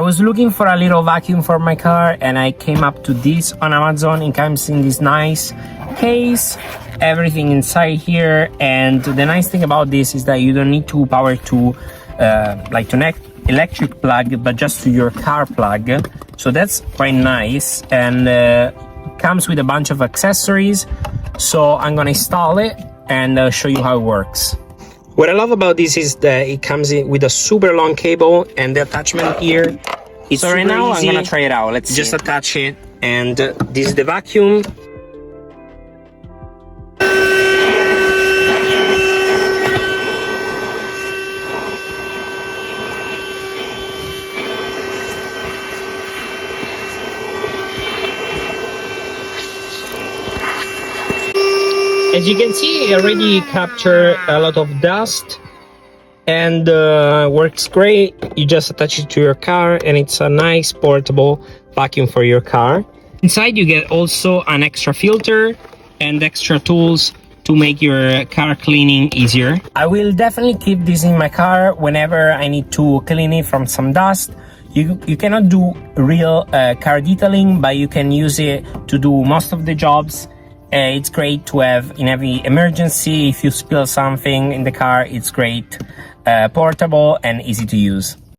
was looking for a little vacuum for my car, and I came up to this on Amazon. It comes in this nice case, everything inside here. And the nice thing about this is that you don't need to power to like to electric plug, but just to your car plug. So that's quite nice, and comes with a bunch of accessories. So I'm gonna install it and show you how it works. What I love about this is that it comes in with a super long cable, and the attachment here is so right now easy. I'm gonna try it out. Let's just attach it, and this is the vacuum. As you can see, it already captured a lot of dust and works great. You just attach it to your car, and it's a nice portable vacuum for your car. Inside you get also an extra filter and extra tools to make your car cleaning easier. I will definitely keep this in my car whenever I need to clean it from some dust. You cannot do real car detailing, but you can use it to do most of the jobs. It's great to have in every emergency. If you spill something in the car, it's great, portable and easy to use.